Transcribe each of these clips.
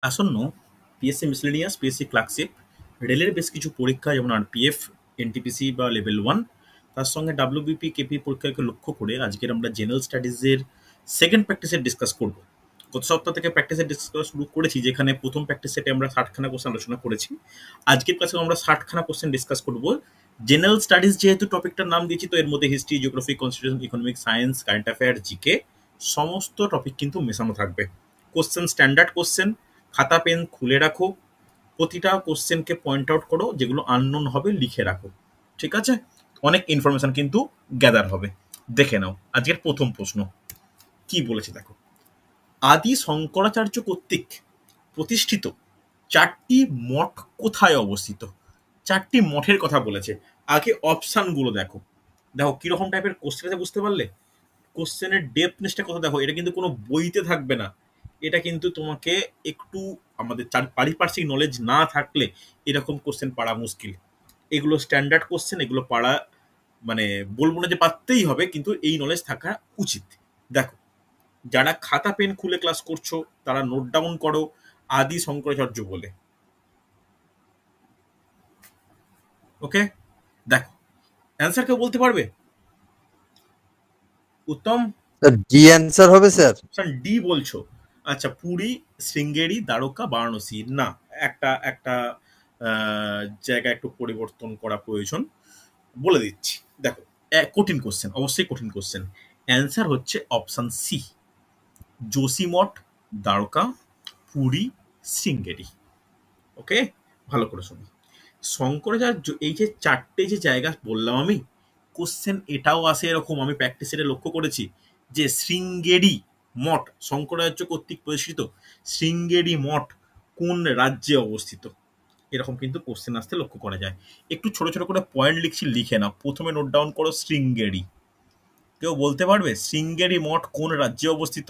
আসন্ন PSC miscellaneous, PSC clerkship, রেলের বেশ কিছু পরীক্ষা যেমন আরপিএফ, এনটিপিসি বা লেভেল 1, তার সঙ্গে ডাব্লিউবিপি, কেপি পরীক্ষাকে লক্ষ্য করে আজকের আমরা জেনারেল স্টাডিজের সেকেন্ড প্র্যাকটিসের ডিসকাস করব। গত সপ্তাহ থেকে প্র্যাকটিসের ডিসকাস শুরু করেছি, যেখানে প্রথম প্র্যাকটিস সেটে আমরা 60খানা কোশ্চেন আলোচনা করেছি। আজকের ক্লাসে আমরা 60খানা কোশ্চেন ডিসকাস করব। জেনারেল স্টাডিজ যেহেতু টপিকটার নাম দিয়েছি, তো এর মধ্যে history, geography, constitution, economic, science, current affair, GK সমস্ত টপিক কিন্তু মেশানো থাকবে। কোশ্চেন স্ট্যান্ডার্ড কোশ্চেন, খাতা পেন খুলে রাখো, প্রতিটা কোশ্চেনকে পয়েন্ট আউট করো, যেগুলো আননোন হবে লিখে রাখো। ঠিক আছে? অনেক ইনফরমেশন কিন্তু গ্যাদার হবে। দেখে নাও আজকের প্রথম প্রশ্ন কি বলেছে দেখো। আদি শঙ্করাচার্য কর্তৃক প্রতিষ্ঠিত 4টি মঠ কোথায় অবস্থিত? 4টি মঠের কথা বলেছে। আগে অপশানগুলো দেখো। দেখো কিরকম টাইপের কোশ্চেন আছে, বুঝতে পারলে? কোশ্চেনের ডেপথনেসটা কথা দেখো। এটা কিন্তু কোনো বইতে থাকবে না। এটা কিন্তু তোমাকে একটু আমাদের পারিপার্শ্বিক নলেজ না থাকলে এরকম কোশ্চেন পারা মুশকিল। এগুলো স্ট্যান্ডার্ড কোশ্চেন, এগুলো পারা মানে বলবো না যে পারতেই হবে, কিন্তু এই নলেজ থাকা উচিত। দেখো, যারা খাতা পেন খুলে ক্লাস করছো তারা নোট ডাউন করো আদি শঙ্করাচার্য বলে। ওকে, দেখো অ্যান্সার কেউ বলতে পারবে? উত্তম, স্যার ডি অ্যান্সার হবে স্যার। অপশন ডি বলছো? আচ্ছা, পুরী, শৃঙ্গেরি, দ্বারকা, বারাণসী না। একটা একটা জায়গা একটু পরিবর্তন করা প্রয়োজন, বলে দিচ্ছি। দেখো, কঠিন কোশ্চেন, অবশ্যই কঠিন কোশ্চেন। অ্যান্সার হচ্ছে অপশন সি, যোশীমঠ, দ্বারকা, পুরী, শৃঙ্গেরি। ওকে, ভালো করে শোনো। শঙ্করাচার্য এই যে 4টে যে জায়গা বললাম আমি, কোশ্চেন এটাও আসে এরকম, আমি প্র্যাকটিসে লক্ষ্য করেছি যে শৃঙ্গেরি মঠ শঙ্করাচার্য কর্তৃক প্রতিষ্ঠিত শৃঙ্গেরি মঠ কোন রাজ্যে অবস্থিত, এরকম কিন্তু কোশ্চেন আসতে লক্ষ্য করা যায়। একটু ছোট ছোট করে পয়েন্ট লিখছি, লিখে নাও। প্রথমে নোট ডাউন করো শৃঙ্গেরি। কেউ বলতে পারবে শৃঙ্গেরি মঠ কোন রাজ্যে অবস্থিত?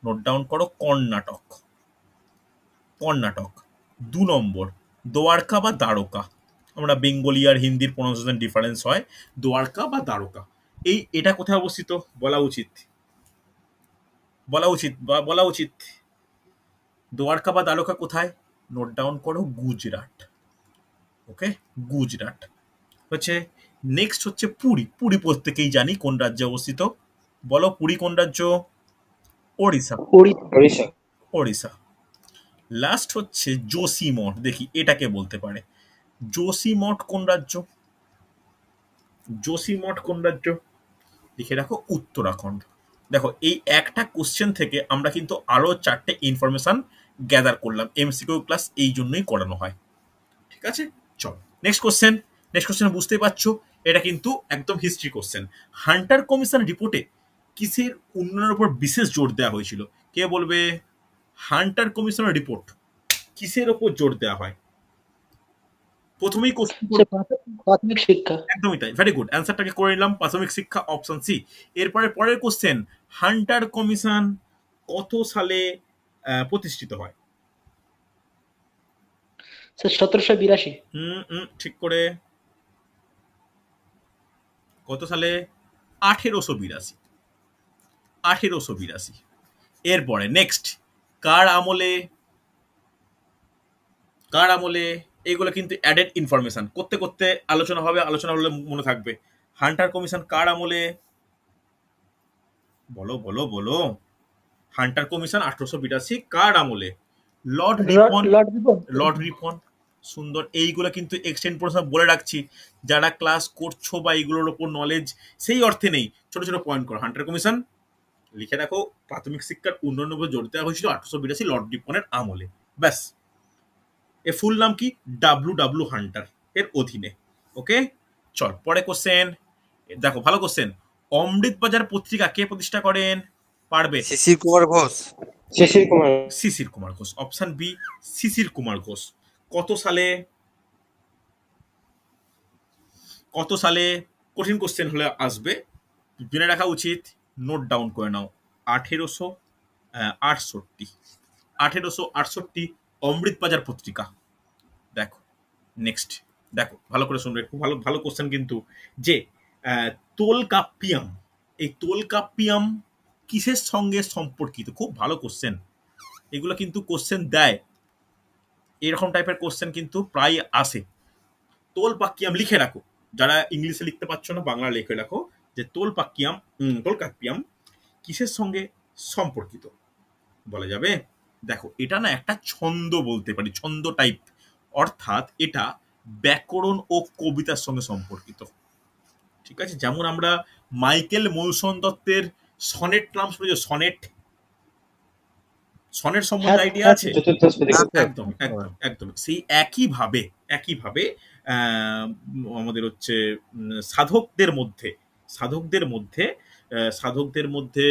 নোট ডাউন করো কর্ণাটক। কর্ণাটক। 2 নম্বর, দ্বারকা বা দ্বারকা। আমরা বেঙ্গলি আর হিন্দির প্রনাউন্সিয়েশন ডিফারেন্স হয়, দ্বারকা বা দ্বারকা। এটা কোথায় অবস্থিত বলা উচিত, বলা উচিত বা বলা উচিত। দ্বারকা বা দ্বারকা কোথায়? নোট ডাউন করো গুজরাট। ওকে, গুজরাট হচ্ছে। নেক্সট হচ্ছে পুরী। পুরী প্রত্যেকেই জানি কোন রাজ্যে অবস্থিত, বলো পুরী কোন রাজ্য? ওড়িশা। ওড়িশা। ওড়িশা। লাস্ট হচ্ছে যোশীমঠ। দেখি এটাকে বলতে পারে। যোশীমঠ কোন রাজ্য? যোশীমঠ কোন রাজ্য? লিখে রাখো উত্তরাখণ্ড। দেখো, এই একটা কোশ্চেন থেকে আমরা কিন্তু আরো 4টে ইনফরমেশন গ্যাদার করলাম। এমসিকিউ ক্লাস এই জন্যই করানো হয়। ঠিক আছে, চলো নেক্সট কোশ্চেন। নেক্সট কোশ্চেন বুঝতেই পারছো, এটা কিন্তু একদম হিস্ট্রি কোশ্চেন। হান্টার কমিশন রিপোর্টে কিসের উন্নয়নের উপর বিশেষ জোর দেওয়া হয়েছিল? কে বলবে? হান্টার কমিশনের রিপোর্ট কিসের ওপর জোর দেওয়া হয়? প্রথমেই কোশ্চেন, প্রাথমিক শিক্ষা। একদমই তাই, ভেরি গুড। অ্যান্সারটাকে করে নিলাম, প্রাথমিক শিক্ষা, অপশন সি। এরপরে পরের কোশ্চেন, হান্টার কমিশন কত সালে প্রতিষ্ঠিত হয়? স্যার 1782। ঠিক করে। কত সালে? 1882। 1882। এরপরে নেক্সট, কার আমলে? কার আমলে? এগুলো কিন্তু অ্যাডেড ইনফরমেশন করতে করতে আলোচনা হবে, আলোচনা হলে মনে থাকবে। হান্টার কমিশন কার আমলে? বলো বলো বলো। হান্টার কমিশন 1882 কার আমলে? Lord Ripon. Lord Ripon. Lord Ripon. সুন্দর। এইগুলো কিন্তু এক্সটেন্ড পড়াশোনা বলে রাখছি, যারা ক্লাস করছো বা এইগুলোর ওপর নলেজ সেই অর্থে নেই, ছোট ছোট পয়েন্ট করো। হান্টার কমিশন লিখে রাখো, প্রাথমিক শিক্ষার উন্নয়নের উপর জোর দেওয়া হয়েছিল 1882 লর্ড রিপনের আমলে। ব্যাস। এ ফুল নাম কি? ডাব্লু ডাব্লু হান্টার এর অধীনে। ওকে, চল পরে কোশ্চেন। দেখো ভালো কোশ্চেন। অমৃত বাজার পত্রিকা কে প্রতিষ্ঠা করেন? পারবে? শিশির কুমার ঘোষ। শিশির কুমার। শিশির কুমার ঘোষ। অপশন বি, শিশির কুমার ঘোষ। কত সালে? কত সালে? কঠিন কোশ্চেন হলে আসবে, জেনে রাখা উচিত। নোট ডাউন করে নাও। 1868। 1868 অমৃত বাজার পত্রিকা। দেখো নেক্সট, দেখো ভালো করে শুনবে, খুব ভালো ভালো কোশ্চেন কিন্তু। যে তোলকাপ্পিয়াম, এই তোলকাপ্পিয়াম কিসের সঙ্গে সম্পর্কিত? খুব ভালো কোশ্চেন। এগুলো কিন্তু কোশ্চেন দেয়, এরকম টাইপের কোশ্চেন কিন্তু প্রায় আসে। তোলপাক্কিয়াম লিখে রাখো, যারা ইংলিশে লিখতে পারছো না বাংলা লিখে রাখো যে তোলকাপ্পিয়াম কিসের সঙ্গে সম্পর্কিত বলা যাবে। দেখো এটা না একটা ছন্দ বলতে পারি, ছন্দ টাইপ, অর্থাৎ এটা ব্যাকরণ ও কবিতার সঙ্গে সম্পর্কিত। ঠিক আছে, যেমন আমরা মাইকেল মধুসূদন দত্তের সনেট নাম শুনেছো? সনেট, সনেট সম্বন্ধে আইডিয়া আছে? চতুর্থ একদম একদম একদম সেই একইভাবে একইভাবে আমাদের হচ্ছে সাধকদের মধ্যে সাধকদের মধ্যে সাধকদের মধ্যে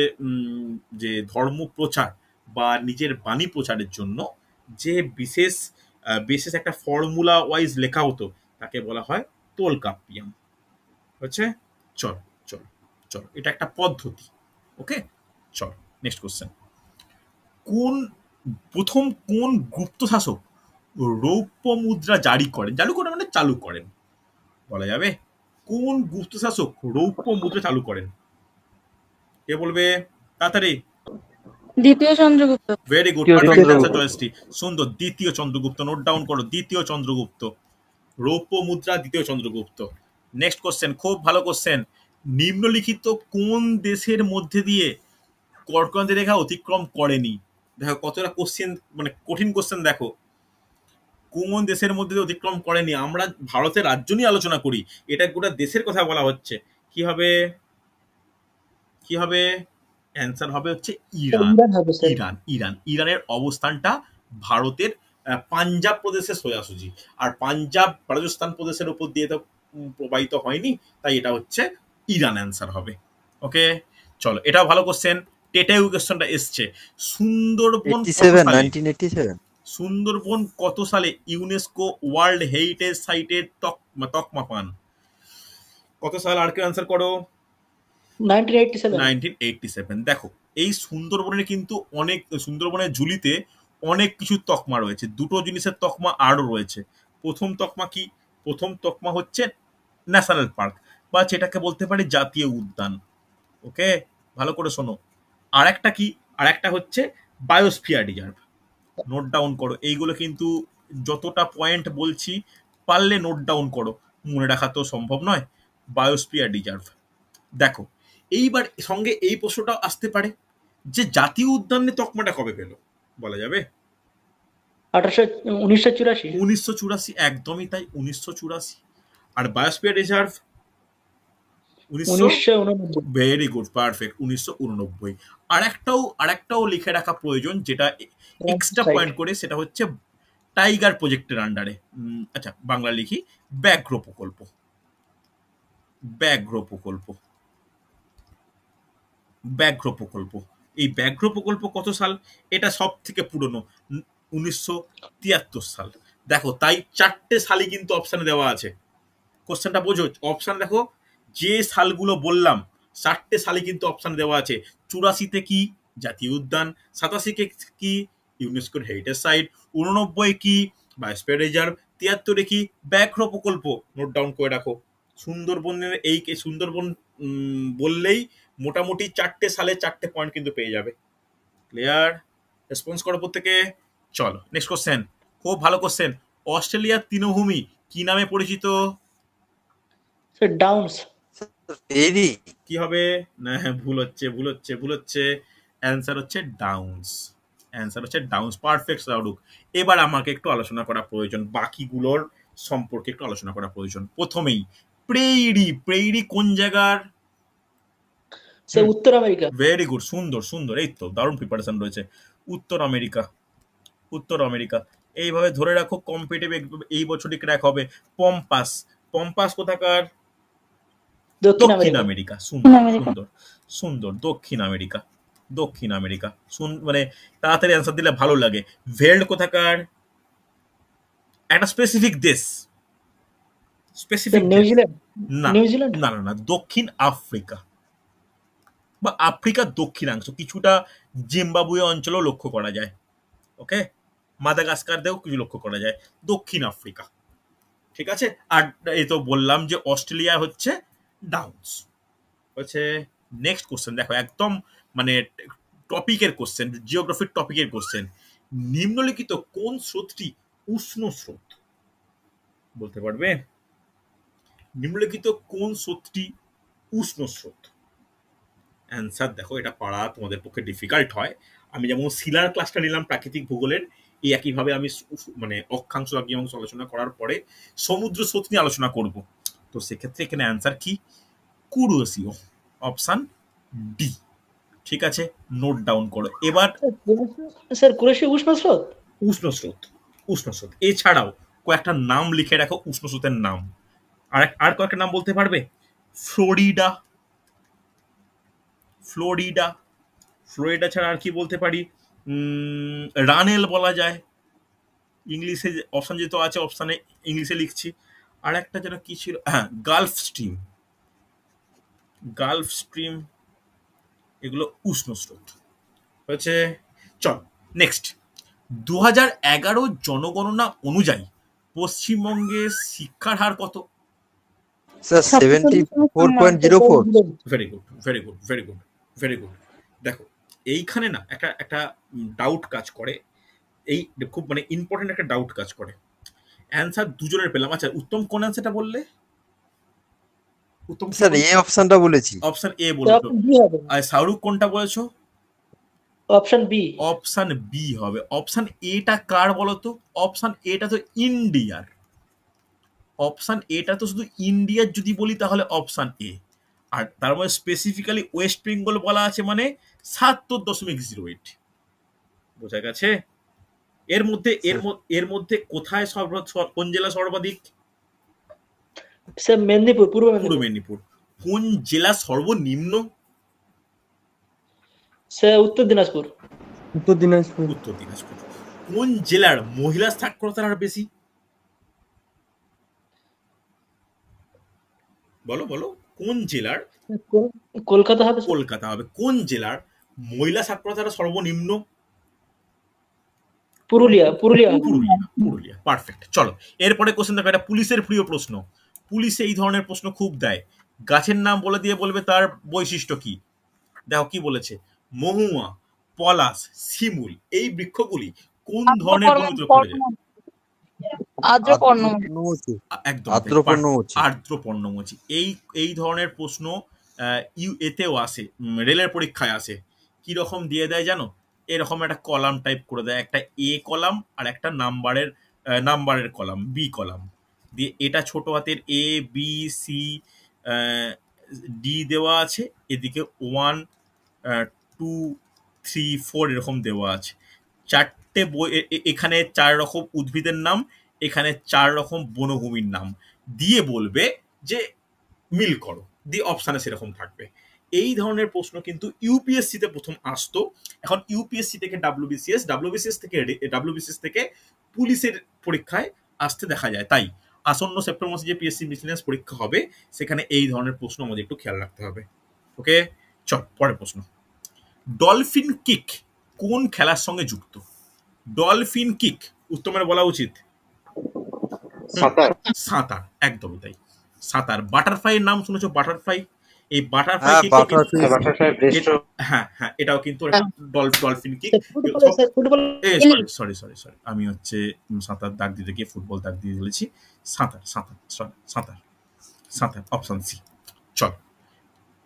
যে ধর্ম প্রচার বা নিজের বাণী প্রচারের জন্য যে বিশেষ বিশেষ একটা ফর্মুলা ওয়াইজ লেখা হতো তাকে বলা হয় তোলকাপ্পিয়াম। হচ্ছে, চল চল চল, এটা একটা পদ্ধতি। ওকে, চল নেক্সট কোশ্চেন। কোন প্রথম কোন গুপ্ত শাসক রৌপ্য মুদ্রা জারি করেন, চালু করেন মানে চালু করেন বলা যাবে? কোন গুপ্ত শাসক রৌপ্য মুদ্রা চালু করেন? কে বলবে তাড়াতাড়ি? দ্বিতীয় চন্দ্রগুপ্ত। ভেরি গুড, দ্বিতীয় পারফেক্ট চন্দ্রগুপ্ত। অ্যান্সার চয়েসটি সুন্দর। দ্বিতীয় চন্দ্রগুপ্ত, নোট ডাউন করো, দ্বিতীয় চন্দ্রগুপ্ত, রৌপ্য মুদ্রা দ্বিতীয় চন্দ্রগুপ্ত। নেক্সট কোশ্চেন, খুব ভালো কোশ্চেন। নিম্নলিখিত কোন দেশের মধ্যে দিয়ে কর্কটক্রান্তি রেখা অতিক্রম করেনি? দেখো কতটা কোশ্চেন, মানে কঠিন কোশ্চেন। দেখো কোন দেশের মধ্যে দিয়ে অতিক্রম করেনি, আমরা ভারতের রাজ্য নিয়ে আলোচনা করি, এটা গোটা দেশের কথা বলা হচ্ছে। কি হবে? কি হবে? অ্যান্সার হবে হচ্ছে ইরান। ইরান হবে স্যার। ইরান ইরান ইরানের অবস্থানটা ভারতের পাঞ্জাব প্রদেশের সোজাসুজি, আর পাঞ্জাব রাজস্থান প্রদেশের উপর দিয়ে তো প্রবাহিত হয়নি, তাই এটা হচ্ছে ইরান অ্যান্সার হবে। ওকে, চলো এটাও ভালো কোশ্চেন। টেটেউ কোশ্চেনটা এসছে। সুন্দরবন কত 87 সালে 1987 সুন্দরবন কত সালে ইউনেস্কো ওয়ার্ল্ড হেরিটেজ সাইটের তকমা পান? কত সাল? আর কেউ অ্যান্সার করো। 1987। 1987। দেখো এই সুন্দরবনের কিন্তু অনেক, সুন্দরবনের ঝুলিতে অনেক কিছু তকমা রয়েছে। দুটো জিনিসের তকমা আরও রয়েছে। প্রথম তকমা কি? প্রথম তকমা হচ্ছে ন্যাশনাল পার্ক, বা যেটাকে বলতে পারি জাতীয় উদ্যান। ওকে, ভালো করে শোনো। আর একটা কি? আর একটা হচ্ছে বায়োস্ফিয়ার রিজার্ভ। নোট ডাউন করো এইগুলো, কিন্তু যতটা পয়েন্ট বলছি পারলে নোট ডাউন করো, মনে রাখা তো সম্ভব নয়। Biosphere reserve. দেখো এইবার সঙ্গে এই প্রশ্নটাও আসতে পারে যে জাতীয় উদ্যানের তকমাটা কবে পেল বলা যাবে? 1984। 1984, একদমই তাই, 1984। আর biosphere reserve 1989। Very good, perfect, 1989। আরেকটাও লিখে রাখা প্রয়োজন, যেটা এক্সট্রা পয়েন্ট করে, সেটা হচ্ছে টাইগার প্রজেক্টের আন্ডারে, আচ্ছা বাংলা লিখি, ব্যাঘ্র প্রকল্প। ব্যাঘ্র প্রকল্প, ব্যাঘ্র প্রকল্প। এই ব্যাঘ্র প্রকল্প কত সাল? এটা সব থেকে পুরনো, 1973 সাল। দেখো তাই 4টে সালই কিন্তু অপশানে দেওয়া আছে। কোশ্চেনটা বোঝো, অপশান দেখো, যে সালগুলো বললাম 4টে সালই কিন্তু অপশান দেওয়া আছে। 84-তে কি? জাতীয় উদ্যান। 87-কে কি? ইউনেস্কোর হেরিটেজ সাইট। 89 কি? Biosphere reserve. 73-এ কি? ব্যাঘ্র প্রকল্প। নোট ডাউন করে রাখো। সুন্দরবনের এই সুন্দরবন বললেই মোটামুটি 4টে সালে 4টে পয়েন্ট কিন্তু পেয়ে যাবে। ক্লিয়ার? রেসপন্স করো প্রত্যেকে। চলো নেক্সট কোশ্চেন, খুব ভালো কোশ্চেন। অস্ট্রেলিয়ার তৃণভূমি কি নামে পরিচিত? Sir Downs. ফেরি। কি হবে? না, ভুল হচ্ছে, ভুল হচ্ছে, ভুল হচ্ছে। অ্যান্সার হচ্ছে ডাউন্স। অ্যান্সার হচ্ছে ডাউন্স, পারফেক্ট শাহরুখ। এবার আমাকে একটু আলোচনা করা প্রয়োজন, বাকিগুলোর সম্পর্কে একটু আলোচনা করা প্রয়োজন। প্রথমেই প্রেইরি। প্রেইরি কোন জায়গার? স্যার উত্তর আমেরিকা। ভেরি গুড, সুন্দর সুন্দর, এই তো দারুণ প্রিপারেশন রয়েছে। উত্তর আমেরিকা, উত্তর আমেরিকা। এইভাবে ধরে রাখো, কম্পিটিটিভ এই বছরই ক্র্যাক হবে। পম্পাস। পম্পাস কোথাকার? দক্ষিণ দক্ষিণ আমেরিকা। আমেরিকা। সুন্দর আমেরিকা। সুন্দর সুন্দর, দক্ষিণ আমেরিকা। দক্ষিণ আমেরিকা। মানে তাড়াতাড়ি অ্যান্সার দিলে ভালো লাগে। ভেল্ড কোথাকার? একটা স্পেসিফিক দেশ। স্পেসিফিক দেশ। নিউজিল্যান্ড। না নিউজিল্যান্ড। না না না, দক্ষিণ আফ্রিকা বা আফ্রিকার দক্ষিণাংশ, কিছুটা জিম্বাবুয়ে অঞ্চলও লক্ষ্য করা যায়। ওকে, মাদাগাস্কার দিয়েও কিছু লক্ষ্য করা যায়। দক্ষিণ আফ্রিকা, ঠিক আছে। আর এই তো বললাম যে অস্ট্রেলিয়া হচ্ছে ডাউন্স। হচ্ছে নেক্সট কোশ্চেন, দেখো একদম মানে টপিকের কোশ্চেন, জিওগ্রাফির টপিকের কোশ্চেন। নিম্নলিখিত কোন স্রোতটি উষ্ণ স্রোত? বলতে পারবে? নিম্নলিখিত কোন স্রোতটি উষ্ণ স্রোত? অ্যান্সার দেখো, এটা পারা তোমাদের পক্ষে ডিফিকাল্ট হয়। আমি যেমন শিলার ক্লাসটা নিলাম প্রাকৃতিক ভূগোলের, এই একইভাবে আমি মানে অক্ষাংশ লঘিমাংশ আলোচনা করার পরে সমুদ্র স্রোত নিয়ে আলোচনা করব। তো সেক্ষেত্রে এখানে অ্যান্সার কি? কুরুসীয়, অপশন ডি। ঠিক আছে, নোট ডাউন করো এবার। স্যার কুরেশি উষ্ণ স্রোত। উষ্ণ স্রোত, উষ্ণ স্রোত এছাড়াও কয়েকটা নাম লিখে রাখো উষ্ণ স্রোতের নাম। আর কয়েকটা নাম বলতে পারবে? ফ্লোরিডা, ফ্লোরিডা, ফ্লোরিডা ছাড়া আর কি বলতে পারি? রানেল বলা যায়। ইংলিশে অপশন যেহেতু আছে, অপশানে ইংলিশে লিখছি। আর একটা যেন কি ছিল, হ্যাঁ, গালফ স্ট্রিম, গালফ স্ট্রিম, এগুলো উষ্ণ স্রোত হয়েছে। চল নেক্সট। 2011 জনগণনা অনুযায়ী পশ্চিমবঙ্গের শিক্ষার হার কত? Sir 74.04। Very good, very good, very good, very good. দেখো এইখানে না একটা একটা ডাউট কাজ করে, এই খুব মানে ইম্পর্টেন্ট একটা ডাউট কাজ করে। অ্যান্সার দুজনের পেলাম। আচ্ছা, উত্তম কোন অ্যান্সারটা বললে? উত্তম স্যার এ অপশনটা বলেছি। অপশন এ বলেছো। অপশন বি হবে। আর শাহরুখ কোনটা বলেছো? Option B. অপশন বি হবে। অপশন এটা কার বলো তো? অপশন এটা তো ইন্ডিয়ার। অপশন এটা তো শুধু ইন্ডিয়ার যদি বলি তাহলে অপশন এ। আর তার মধ্যে স্পেসিফিক্যালি ওয়েস্ট বেঙ্গল বলা আছে, মানে ৭৭.০৮। বোঝা গেছে? এর মধ্যে কোথায় কোন জেলা সর্বাধিক? স্যার মেদিনীপুর, পূর্ব পূর্ব মেদিনীপুর। মেদিনীপুর। কোন জেলা সর্বনিম্ন? স্যার উত্তর দিনাজপুর। উত্তর দিনাজপুর। উত্তর দিনাজপুর। কোন জেলার মহিলা সাক্ষরতার হার বেশি? বলো বলো, কোন জেলার? কলকাতা হবে স্যার। কলকাতা হবে। কোন জেলার মহিলা সাক্ষরতার হার সর্বনিম্ন? পুরুলিয়া, পুরুলিয়া হবে। পুরুলিয়া, পুরুলিয়া। পারফেক্ট। চলো এরপরে কোশ্চেন দেখো, এটা পুলিশের প্রিয় প্রশ্ন। পুলিশে এই ধরনের প্রশ্ন খুব দেয়। গাছের নাম বলে দিয়ে বলবে তার বৈশিষ্ট্য কি। দেখো কি বলেছে, মহুয়া, পলাশ, শিমুল, এই বৃক্ষগুলি কোন ধরনের বনের ভিতরে পড়ে যায়? আর্দ্র পর্ণ। পর্ণমোচী। একদম আর্দ্র পর্ণমোচী। আর্দ্র পর্ণমোচী। এই ধরনের প্রশ্ন এতেও আসে, রেলের পরীক্ষায় আসে। কি রকম দিয়ে দেয় জানো? এরকম একটা কলাম টাইপ করে দেয়, একটা এ কলাম আর একটা নাম্বারের কলাম, বি কলাম দিয়ে। এটা ছোট হাতের এ বি সি ডি দেওয়া আছে, এদিকে 1 2 3 4 এরকম দেওয়া আছে। চারটে বই, এখানে 4 রকম উদ্ভিদের নাম, এখানে 4 রকম বনভূমির নাম দিয়ে বলবে যে মিল করো, দিয়ে অপশানে সেরকম থাকবে। এই ধরনের প্রশ্ন কিন্তু ইউপিএসসি তে প্রথম আসতো। এখন ইউপিএসসি থেকে ডাব্লিউবিসিএস থেকে পুলিশের পরীক্ষায় আসতে দেখা যায়। তাই আসন্ন সেপ্টেম্বর মাসে যে পিএসসি মিসলিনিয়াস পরীক্ষা হবে, সেখানে এই ধরনের প্রশ্ন আমাদের একটু খেয়াল রাখতে হবে। ওকে, চল পরের প্রশ্ন। ডলফিন কিক কোন খেলার সঙ্গে যুক্ত? ডলফিন কিক উত্তমের বলা উচিত সাঁতার। সাঁতার, একদমই তাই, সাঁতার। বাটারফ্লাইয়ের নাম শুনেছো? বাটারফ্লাই, এই বাটারফ্লাই হ্যাঁ, কিক, বাটারফ্লাই। Butterfly breaststroke. হ্যাঁ হ্যাঁ, এটাও কিন্তু একটা dolphin kick. Sir football. Sorry sorry sorry, আমি হচ্ছে সাঁতার দাগ দিতে গিয়ে ফুটবল দাগ দিয়ে বলেছি। সাঁতার, সাঁতার, সরি, সাঁতার, সাঁতার, অপশন সি। চল,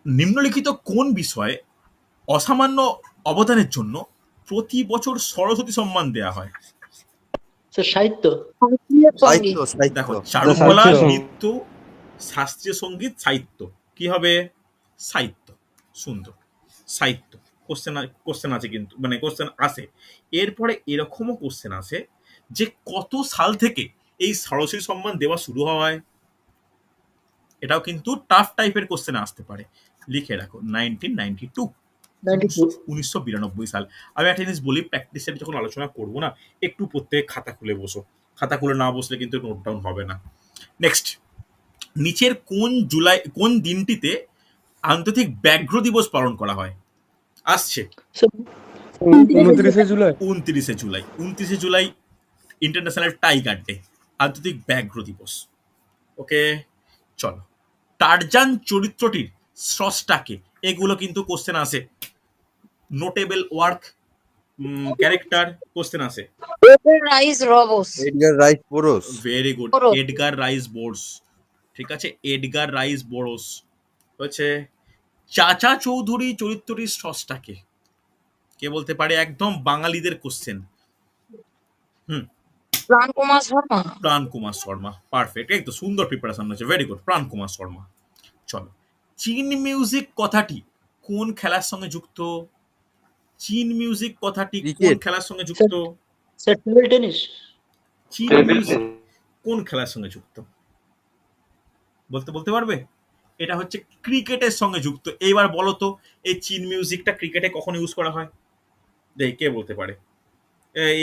নিম্নলিখিত কোন বিষয়ে অসামান্য অবদানের জন্য প্রতি বছর সরস্বতী সম্মান দেয়া হয়? স্যার সাহিত্য। সাহিত্য, দেখো, সাহিত্য। চারুকলা, সাহিত্য। নৃত্য, শাস্ত্রীয় সঙ্গীত, সাহিত্য। কি হবে? সাহিত্য। সুন্দর, সাহিত্য। কোশ্চেন আছে কিন্তু, মানে কোশ্চেন আসে। এরপরে এরকমও কোশ্চেন আসে যে কত সাল থেকে এই সরস্বতী সম্মান দেওয়া শুরু হয়। এটাও কিন্তু টাফ টাইপের কোশ্চেন আসতে পারে। লিখে রাখো 1992, 1992 সাল। আমি একটা জিনিস বলি, প্র্যাকটিসের যখন আলোচনা করবো না, একটু প্রত্যেক খাতা খুলে বসো। খাতা খুলে না বসলে কিন্তু নোট ডাউন হবে না। নেক্সট, নিচের কোন দিনটিতে আন্তর্জাতিক ব্যাঘ্র দিবস পালন করা হয়? আসছে 29শে জুলাই। 29শে জুলাই। 29শে জুলাই ইন্টারন্যাশনাল টাইগার ডে, আন্তর্জাতিক ব্যাঘ্র দিবস। ওকে, চলো। টারজান চরিত্রটির স্রষ্টাকে, এগুলো কিন্তু কোশ্চেন আসে। নোটেবল ওয়ার্ক, ক্যারেক্টার কোশ্চেন আছে। এডগার রাইস রবস। Edgar Rice Burroughs. Very good, Burroughs. Edgar Rice Burroughs. ঠিক আছে, এডগার রাইস বোরস হচ্ছে। চাচা চৌধুরী চরিত্রটির স্রষ্টাকে কে বলতে পারে? একদম বাঙালিদের কোশ্চেন। প্রাণ কুমার শর্মা। প্রাণ কুমার শর্মা, পারফেক্ট, এই তো সুন্দর প্রিপারেশন হয়েছে, ভেরি গুড, প্রাণ কুমার শর্মা। চলো, চীন মিউজিক কথাটি কোন খেলার সঙ্গে যুক্ত? চীন মিউজিক কথাটি কোন ক্রিকেট। খেলার সঙ্গে যুক্ত? Sir table tennis. চীন টেবিল মিউজিক টেনিস। কোন খেলার সঙ্গে যুক্ত? বলতে পারবে? এটা হচ্ছে ক্রিকেটের সঙ্গে যুক্ত। এইবার বলো তো, এই চীন মিউজিকটা ক্রিকেটে কখন ইউজ করা হয়? দেখি কে বলতে পারে।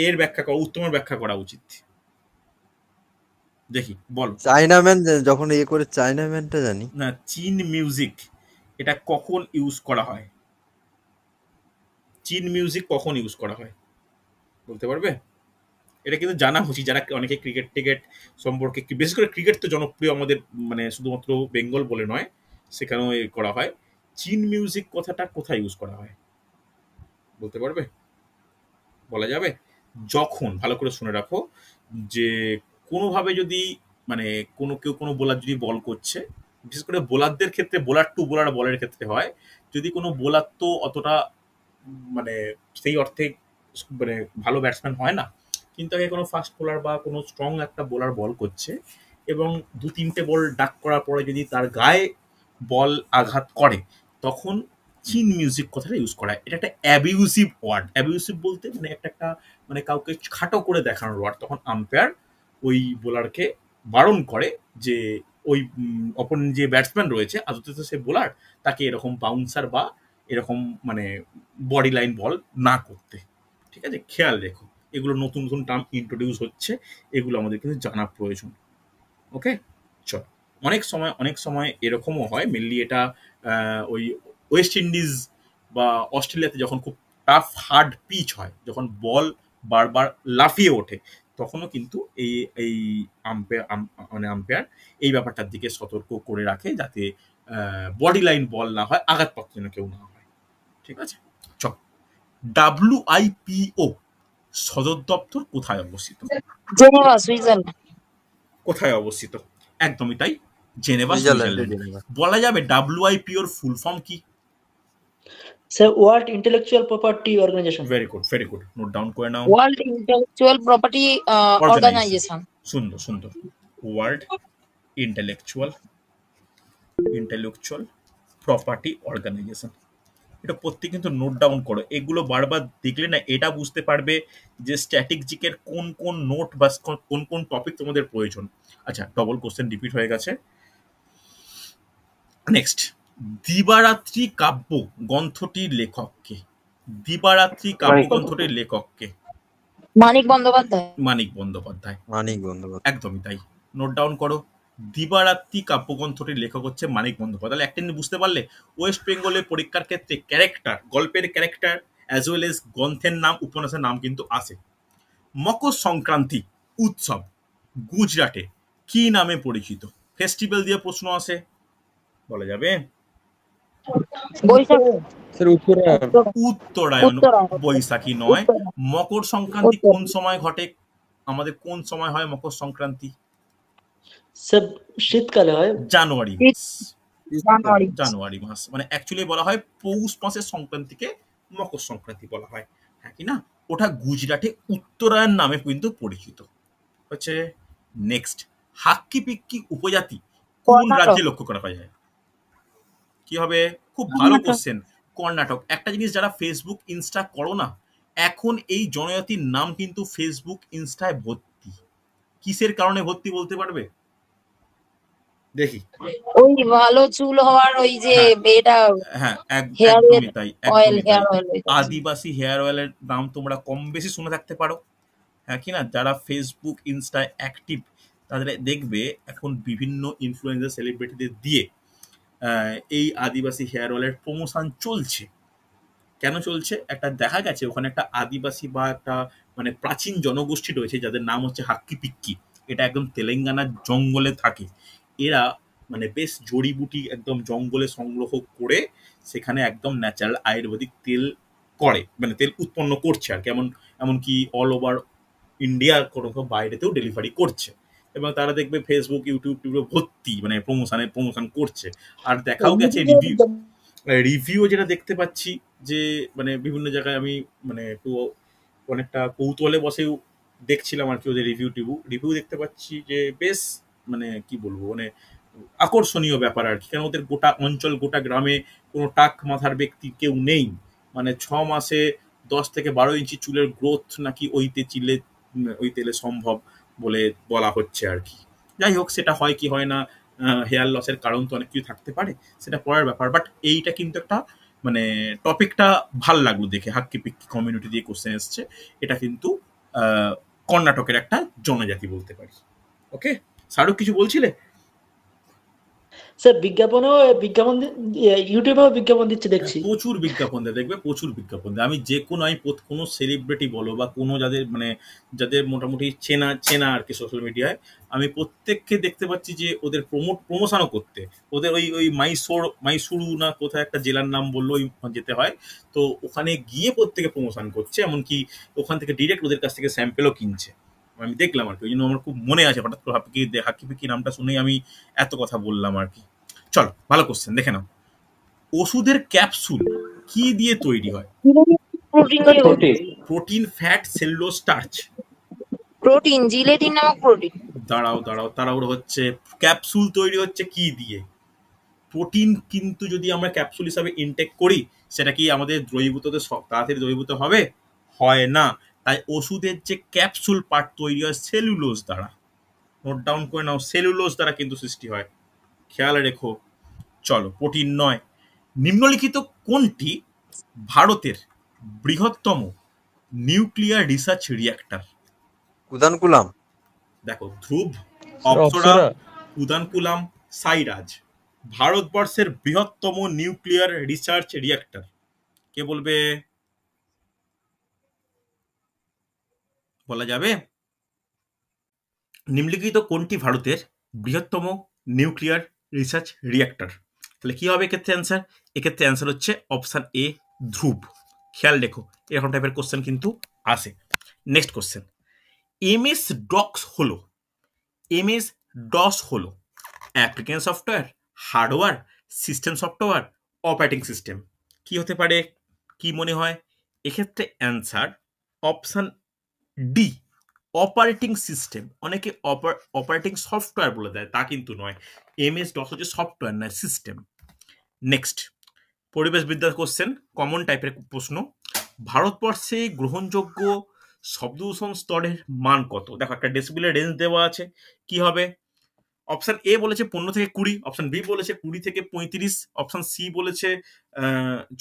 এর ব্যাখ্যা করা, উত্তমের ব্যাখ্যা করা উচিত। দেখি বলো। চাইনাম্যান যখন ইয়ে করে, চাইনাম্যানটা জানি। না, চীন মিউজিক এটা কখন ইউজ করা হয়? চীন মিউজিক কখন ইউজ করা হয় বলতে পারবে? এটা কিন্তু জানা উচিত, যারা অনেকে ক্রিকেট টিকেট সম্পর্কে, বিশেষ করে ক্রিকেট তো জনপ্রিয় আমাদের, মানে শুধুমাত্র বেঙ্গল বলে নয়, সেখানেও করা হয়। চীন মিউজিক কথাটা কোথায় ইউজ করা হয় বলতে পারবে? বলা যাবে? যখন, ভালো করে শুনে রাখো, যে কোনোভাবে যদি, মানে কেউ কোনো বোলার যদি বল করছে, বিশেষ করে বোলারদের ক্ষেত্রে, বোলার টু বোলার বলের ক্ষেত্রে হয়, যদি কোনো বোলার তো অতটা মানে সেই অর্থে মানে ভালো ব্যাটসম্যান হয় না, কিন্তু আগে কোনো ফাস্ট বোলার বা কোনো স্ট্রং একটা বোলার বল করছে, এবং 2-3টে বল ডাক করার পরে যদি তার গায়ে বল আঘাত করে, তখন চীন মিউজিক কথাটা ইউজ করা হয়। এটা একটা অ্যাবিউসিভ ওয়ার্ড। অ্যাবিউসিভ বলতে মানে একটা মানে কাউকে খাটো করে দেখানোর ওয়ার্ড। তখন আম্পায়ার ওই বোলারকে বারণ করে যে ওই অপোনেন্ট যে ব্যাটসম্যান রয়েছে, আদতে তো সে বোলার, তাকে এরকম বাউন্সার বা এরকম মানে বডি লাইন বল না করতে। ঠিক আছে, খেয়াল রেখো, এগুলো নতুন নতুন টার্ম ইন্ট্রোডিউস হচ্ছে, এগুলো আমাদের কিন্তু জানা প্রয়োজন। ওকে, চল। অনেক সময় এরকমও হয়, মেনলি এটা ওই ওয়েস্ট ইন্ডিজ বা অস্ট্রেলিয়াতে যখন খুব টাফ হার্ড পিচ হয়, যখন বল বারবার লাফিয়ে ওঠে, তখনও কিন্তু এই এই আম্পায়ার এই ব্যাপারটার দিকে সতর্ক করে রাখে, যাতে বডি লাইন বল না হয়, আঘাতপ্রাপ্ত যেন কেউ না হয়। ঠিক আছে, চল। WIPO সদর দপ্তর কোথায় অবস্থিত? Geneva, Switzerland. কোথায় অবস্থিত? একদমই তাই, জেনেভা, সুইজারল্যান্ডে, সুইজারল্যান্ড। জেনেভা। বলা যাবে WIPO এর ফুল ফর্ম কি? Sir world intellectual property organisation. Very good, very good, note down করে নাও। World intellectual property organisation. সুন্দর সুন্দর, world intellectual intellectual property organisation. এটা প্রত্যেক কিন্তু নোট ডাউন করো, এগুলো বারবার দেখলে না এটা বুঝতে পারবে যে স্ট্র্যাটেজিকের কোন কোন নোট বা কোন কোন টপিক তোমাদের প্রয়োজন। আচ্ছা, ডবল কোশ্চেন রিপিট হয়ে গেছে। নেক্সট, দিবারাত্রি কাব্য গ্রন্থটির লেখককে? দিবারাত্রি কাব্য গ্রন্থটির লেখককে? মানিক বন্দ্যোপাধ্যায়। মানিক বন্দ্যোপাধ্যায়, মানিক বন্দ্যোপাধ্যায়। একদমই তাই, নোট ডাউন করো। দিবারাত্রি কাব্যগ্রন্থটির লেখক হচ্ছে মানিক বন্দ্যোপাধ্যায়। একটা জিনিস বুঝতে পারলে, ওয়েস্ট বেঙ্গলের পরীক্ষার ক্ষেত্রে ক্যারেক্টার, গল্পের ক্যারেক্টার অ্যাজ ওয়েল এজ গ্রন্থের নাম, উপন্যাসের নাম কিন্তু আসে। মকর সংক্রান্তি উৎসব গুজরাটে কি নামে পরিচিত? ফেস্টিভ্যাল দিয়ে প্রশ্ন আসে, বলা যাবে? বৈশাখ। স্যার উত্তরায়ণ। উত্তরায়ণ। উত্তরায়ণ। বৈশাখী নয়। উত্তরায়ণ। মকর সংক্রান্তি উত্তরায়ণ। কোন সময় ঘটে? আমাদের কোন সময় হয় মকর সংক্রান্তি? স্যার শীতকালে হয়। জানুয়ারি শীত। মাস। জানুয়ারি। জানুয়ারি মাস, মানে অ্যাকচুয়ালি বলা হয় পৌষ মাসের সংক্রান্তিকে মকর সংক্রান্তি বলা হয়, হ্যাঁ কি না? ওটা গুজরাটে উত্তরায়ণ নামে কিন্তু পরিচিত হচ্ছে। নেক্সট, হাক্কি পিক্কি উপজাতি কোন কর্ণাটক। রাজ্যে লক্ষ্য করা যায়? কি হবে? খুব ভালো কর্ণাটক। কোশ্চেন। কর্ণাটক। একটা জিনিস, যারা ফেসবুক ইনস্টা করো না, এখন এই জনজাতির নাম কিন্তু ফেসবুক ইনস্টায় ভর্তি। কিসের কারণে ভর্তি বলতে পারবে? দেখি। ওই ভালো চুল হওয়ার ওই যে হ্যাঁ। এটা হ্যাঁ, হেয়ার একদমই তাই, অয়েল, একদমই তাই। Hair oil. আদিবাসী হেয়ার অয়েলের নাম তোমরা কম বেশি শুনে থাকতে পারো, হ্যাঁ কি না? যারা ফেসবুক ইনস্টায় অ্যাক্টিভ, তাদের দেখবে এখন বিভিন্ন ইনফ্লুয়েন্সার সেলিব্রিটিদের দিয়ে এই আদিবাসী হেয়ার অয়েলের প্রমোশন চলছে। কেন চলছে? একটা দেখা গেছে ওখানে একটা আদিবাসী বা একটা মানে প্রাচীন জনগোষ্ঠী রয়েছে, যাদের নাম হচ্ছে হাক্কি পিক্কি। এটা একদম তেলেঙ্গানার জঙ্গলে থাকে। এরা মানে বেশ জড়িবুটি একদম জঙ্গলে সংগ্রহ করে সেখানে একদম ন্যাচারাল আয়ুর্বেদিক তেল করে, মানে তেল উৎপন্ন করছে আর কি, এমনকি অল ওভার ইন্ডিয়ার কোনো বাইরেতেও ডেলিভারি করছে। এবং তারা দেখবে ফেসবুক, ইউটিউব ভর্তি মানে প্রমোশন করছে। আর দেখাও গেছে রিভিউ যেটা দেখতে পাচ্ছি যে মানে বিভিন্ন জায়গায় আমি মানে একটু অনেকটা কৌতূহলে বসেও দেখছিলাম আর কি ওদের রিভিউ দেখতে পাচ্ছি যে বেশ মানে কি বলবো মানে আকর্ষণীয় ব্যাপার আর কি। কেন ওদের গোটা অঞ্চল, গোটা গ্রামে কোনো টাক মাথার ব্যক্তি কেউ নেই। মানে 6 মাসে 10 থেকে 12 ইঞ্চি চুলের গ্রোথ নাকি ওই তেলে সম্ভব বলে বলা হচ্ছে আর কি। যাই হোক, সেটা হয় কি হয় না, হেয়ার লসের কারণ তো অনেক কিছু থাকতে পারে, সেটা পরের ব্যাপার। বাট এইটা কিন্তু একটা মানে টপিকটা ভাল লাগলো দেখে, হাক্কি পিক্কি কমিউনিটি দিয়ে কোশ্চেন এসছে। এটা কিন্তু কর্ণাটকের একটা জনজাতি বলতে পারি। ওকে, শাহরুখ কিছু বলছিলে? স্যার বিজ্ঞাপন ইউটিউবেও বিজ্ঞাপন দিচ্ছে দেখছি। প্রচুর বিজ্ঞাপন দেয়, দেখবে প্রচুর বিজ্ঞাপন দেয়। আমি কোনো সেলিব্রিটি বলো বা কোনো যাদের মোটামুটি চেনা আর কি সোশ্যাল মিডিয়ায়, আমি প্রত্যেককে দেখতে পাচ্ছি যে ওদের প্রমোশনও করতে। ওদের ওই মাইসুরু না কোথায় একটা জেলার নাম বললো, ওই যেতে হয়, তো ওখানে গিয়ে প্রত্যেকে প্রমোশন করছে। এমনকি ওখান থেকে ডিরেক্ট ওদের কাছ থেকে স্যাম্পেলও কিনছে। আমি দেখলাম আর কি, ওই জন্য আমার খুব মনে আছে। হঠাৎ করে হাক্কি পিক্কি নামটা শুনেই আমি এত কথা বললাম আর কি। চলো, ভালো কোশ্চেন, দেখে নাও। ওষুধের ক্যাপসুল কি দিয়ে তৈরি হয়? প্রোটিন দিয়ে protein protein, fat, cellulose, starch. Protein, gelatin নামক প্রোটিন। দাঁড়াও তাড়াহুড়ো হচ্ছে। ক্যাপসুল তৈরি হচ্ছে কি দিয়ে? প্রোটিন। কিন্তু যদি আমরা ক্যাপসুল হিসাবে ইনটেক করি, সেটা কি আমাদের দ্রবীভূততে তাড়াতাড়ি দ্রবীভূত হবে? হয় না। তাই ওষুধের যে ক্যাপসুল পার্ট তৈরি হয় সেলুলোজ দ্বারা। নোট ডাউন করে নাও, সেলুলোজ দ্বারা কিন্তু সৃষ্টি হয়, খেয়াল রেখো। চলো, প্রোটিন নয়। নিম্নলিখিত কোনটি ভারতের বৃহত্তম নিউক্লিয়ার রিসার্চ রিঅ্যাক্টর? কুদানকুলাম। দেখো, ধ্রুব, স্যার, অপ্সরা, অপ্সরা। কুদানকুলাম, সাইরাজ। ভারতবর্ষের বৃহত্তম নিউক্লিয়ার রিসার্চ রিঅ্যাক্টর কে বলবে? বলা যাবে? নিম্নলিখিত কোনটি ভারতের বৃহত্তম নিউক্লিয়ার রিসার্চ রিঅ্যাক্টর? তাহলে কি হবে এক্ষেত্রে অ্যান্সার? এক্ষেত্রে অ্যান্সার হচ্ছে অপশন এ, ধ্রুব। খেয়াল রেখো, এরকম টাইপের কোশ্চেন কিন্তু আসে। নেক্সট কোশ্চেন, এমএস ডস হলো application software, hardware, system software, operating system. কি হতে পারে? কি মনে হয়? এক্ষেত্রে answer option D, operating system. অনেকে অপারেটিং সফটওয়্যার বলে দেয়, তা কিন্তু নয়। এমএস ডস হচ্ছে সফটওয়্যার, নয় সিস্টেম। নেক্সট, পরিবেশবিদ্যার কোশ্চেন, কমন টাইপের প্রশ্ন। ভারতবর্ষে গ্রহণযোগ্য শব্দদূষণ স্তরের মান কত? দেখো, একটা ডেসিবেলের রেঞ্জ দেওয়া আছে। কি হবে? অপশন এ বলেছে 15 থেকে 20, অপশন বি বলেছে 20 থেকে 35, অপশন সি বলেছে